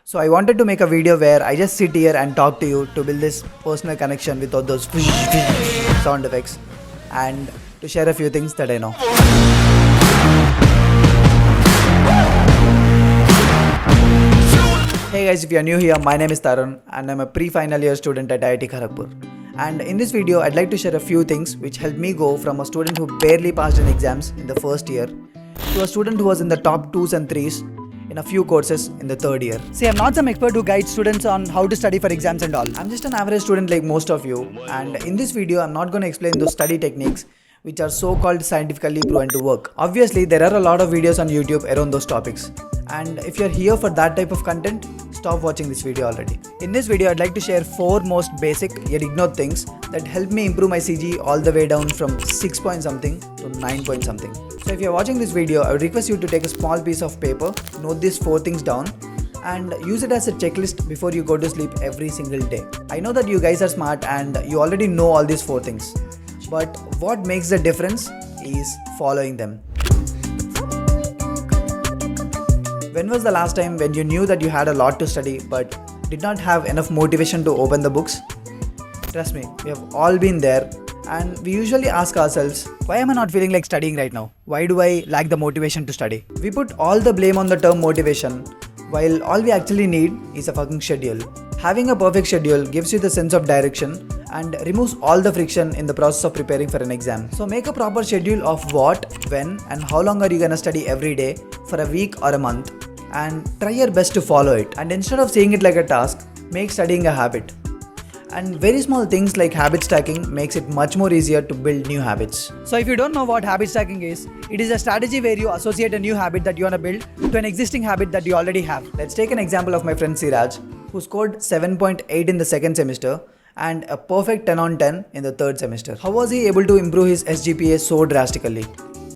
So I wanted to make a video where I just sit here and talk to you to build this personal connection without those sound effects and to share a few things that I know. Hey guys, if you are new here, my name is Tarun and I'm a pre-final year student at IIT Kharagpur. And in this video, I'd like to share a few things which helped me go from a student who barely passed in exams in the first year to a student who was in the top 2s and 3s in a few courses in the third year. See, I'm not some expert who guides students on how to study for exams and all. I'm just an average student like most of you, and in this video, I'm not going to explain those study techniques which are so-called scientifically proven to work. Obviously, there are a lot of videos on YouTube around those topics. And if you're here for that type of content, stop watching this video already. In this video, I'd like to share 4 most basic yet ignored things that helped me improve my CG all the way down from 6 point something to 9 point something. So if you're watching this video, I would request you to take a small piece of paper, note these 4 things down, and use it as a checklist before you go to sleep every single day. I know that you guys are smart and you already know all these 4 things. But what makes the difference is following them. When was the last time when you knew that you had a lot to study but did not have enough motivation to open the books? Trust me, we have all been there, and we usually ask ourselves, why am I not feeling like studying right now? Why do I lack the motivation to study? We put all the blame on the term motivation, while all we actually need is a fucking schedule. Having a perfect schedule gives you the sense of direction and removes all the friction in the process of preparing for an exam. So make a proper schedule of what, when and how long are you gonna study every day for a week or a month, and try your best to follow it. And instead of seeing it like a task, make studying a habit. And very small things like habit stacking makes it much more easier to build new habits. So if you don't know what habit stacking is, it is a strategy where you associate a new habit that you want to build to an existing habit that you already have. Let's take an example of my friend Siraj, who scored 7.8 in the second semester and a perfect 10 on 10 in the third semester. How was he able to improve his SGPA so drastically?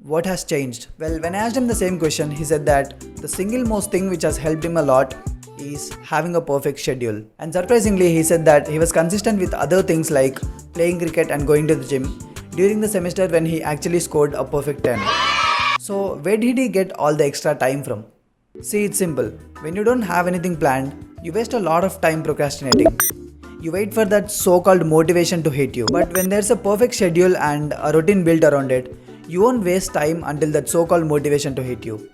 What has changed? Well, when I asked him the same question, he said that the single most thing which has helped him a lot is having a perfect schedule. And surprisingly, he said that he was consistent with other things like playing cricket and going to the gym during the semester when he actually scored a perfect 10. So where did he get all the extra time from? See, it's simple. When you don't have anything planned, you waste a lot of time procrastinating. You wait for that so-called motivation to hit you. But when there's a perfect schedule and a routine built around it, you won't waste time until that so-called motivation to hit you.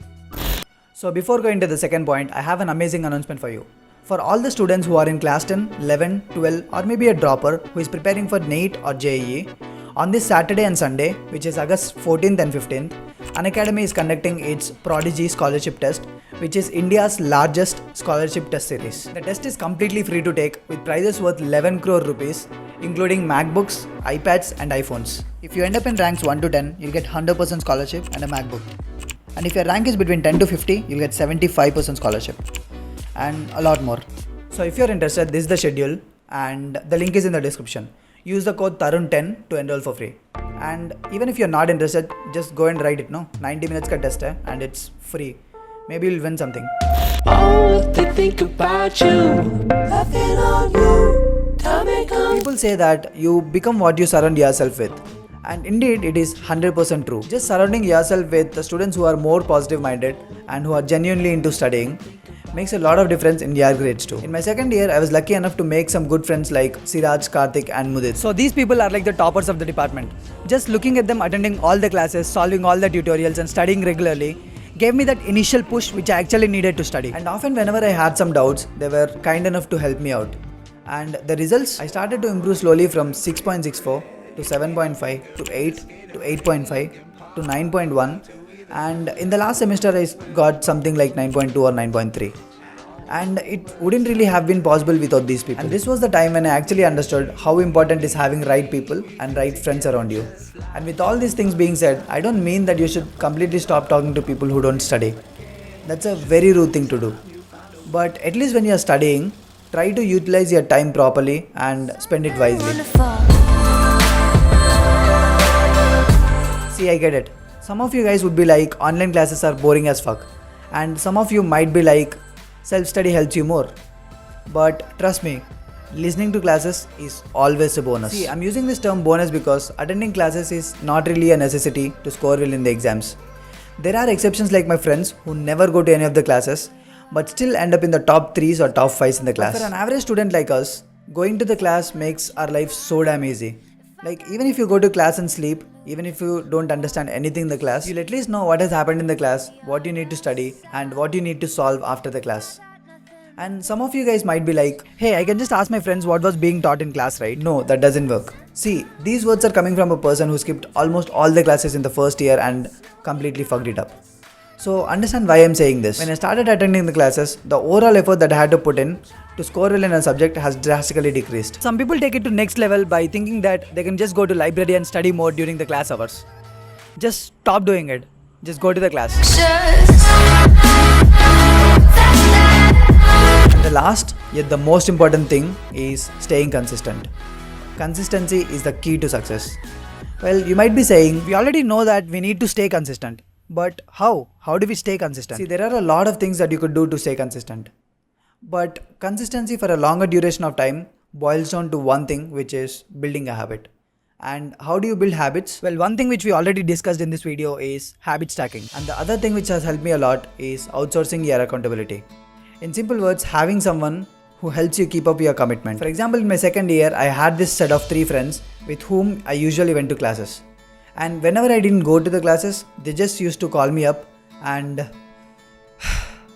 So before going to the second point, I have an amazing announcement for you. For all the students who are in class 10, 11, 12 or maybe a dropper who is preparing for NEET or JEE, on this Saturday and Sunday, which is August 14th and 15th, Unacademy is conducting its Prodigy Scholarship Test, which is India's largest scholarship test series. The test is completely free to take with prizes worth 11 crore rupees, including MacBooks, iPads and iPhones. If you end up in ranks 1 to 10, you'll get 100% scholarship and a MacBook. And if your rank is between 10 to 50, you'll get 75% scholarship and a lot more. So if you're interested, this is the schedule and the link is in the description. Use the code TARUN10 to enroll for free. And even if you're not interested, just go and write it, no? 90 minutes ka test hai, and it's free. Maybe you'll win something. Oh, they think about you, laughing on you. People say that you become what you surround yourself with. And indeed, it is 100% true. Just surrounding yourself with the students who are more positive minded and who are genuinely into studying makes a lot of difference in your grades too. In my second year, I was lucky enough to make some good friends like Siraj, Karthik and Mudit. So these people are like the toppers of the department. Just looking at them attending all the classes, solving all the tutorials and studying regularly gave me that initial push which I actually needed to study. And often whenever I had some doubts, they were kind enough to help me out. And the results, I started to improve slowly from 6.64 to 7.5 to 8 to 8.5 to 9.1, and in the last semester I got something like 9.2 or 9.3, and it wouldn't really have been possible without these people. And this was the time when I actually understood how important is having right people and right friends around you. And with all these things being said, I don't mean that you should completely stop talking to people who don't study. That's a very rude thing to do. But at least when you're studying, try to utilize your time properly and spend it wisely. See, I get it. Some of you guys would be like, online classes are boring as fuck. And some of you might be like, self-study helps you more. But trust me, listening to classes is always a bonus. See, I'm using this term bonus because attending classes is not really a necessity to score well in the exams. There are exceptions like my friends who never go to any of the classes, but still end up in the top 3s or top 5s in the class. For an average student like us, going to the class makes our life so damn easy. Like, even if you go to class and sleep, even if you don't understand anything in the class, you'll at least know what has happened in the class, what you need to study, and what you need to solve after the class. And some of you guys might be like, hey, I can just ask my friends what was being taught in class, right? No, that doesn't work. See, these words are coming from a person who skipped almost all the classes in the first year and completely fucked it up. So understand why I'm saying this. When I started attending the classes, the overall effort that I had to put in to score well in a subject has drastically decreased. Some people take it to next level by thinking that they can just go to library and study more during the class hours. Just stop doing it. Just go to the class. The last, yet the most important thing is staying consistent. Consistency is the key to success. Well, you might be saying, we already know that we need to stay consistent. But how? How do we stay consistent? See, there are a lot of things that you could do to stay consistent. But consistency for a longer duration of time boils down to one thing, which is building a habit. And how do you build habits? Well, one thing which we already discussed in this video is habit stacking. And the other thing which has helped me a lot is outsourcing your accountability. In simple words, having someone who helps you keep up your commitment. For example, in my second year, I had this set of 3 friends with whom I usually went to classes. And whenever I didn't go to the classes, they just used to call me up and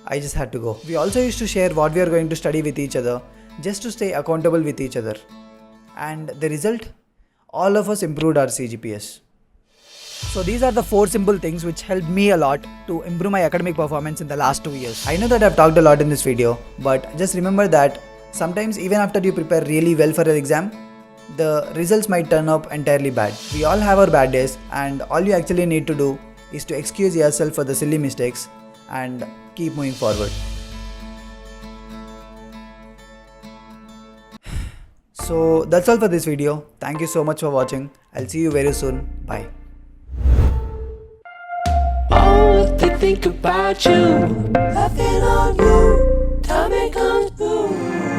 I just had to go. We also used to share what we are going to study with each other just to stay accountable with each other. And the result? All of us improved our CGPS. So these are the 4 simple things which helped me a lot to improve my academic performance in the last 2 years. I know that I've talked a lot in this video, but just remember that sometimes even after you prepare really well for an exam, the results might turn up entirely bad. We all have our bad days, and all you actually need to do is to excuse yourself for the silly mistakes and keep moving forward. So that's all for this video. Thank you so much for watching. I'll see you very soon. Bye. Oh, they think about you. Laughing on you. Time it comes through.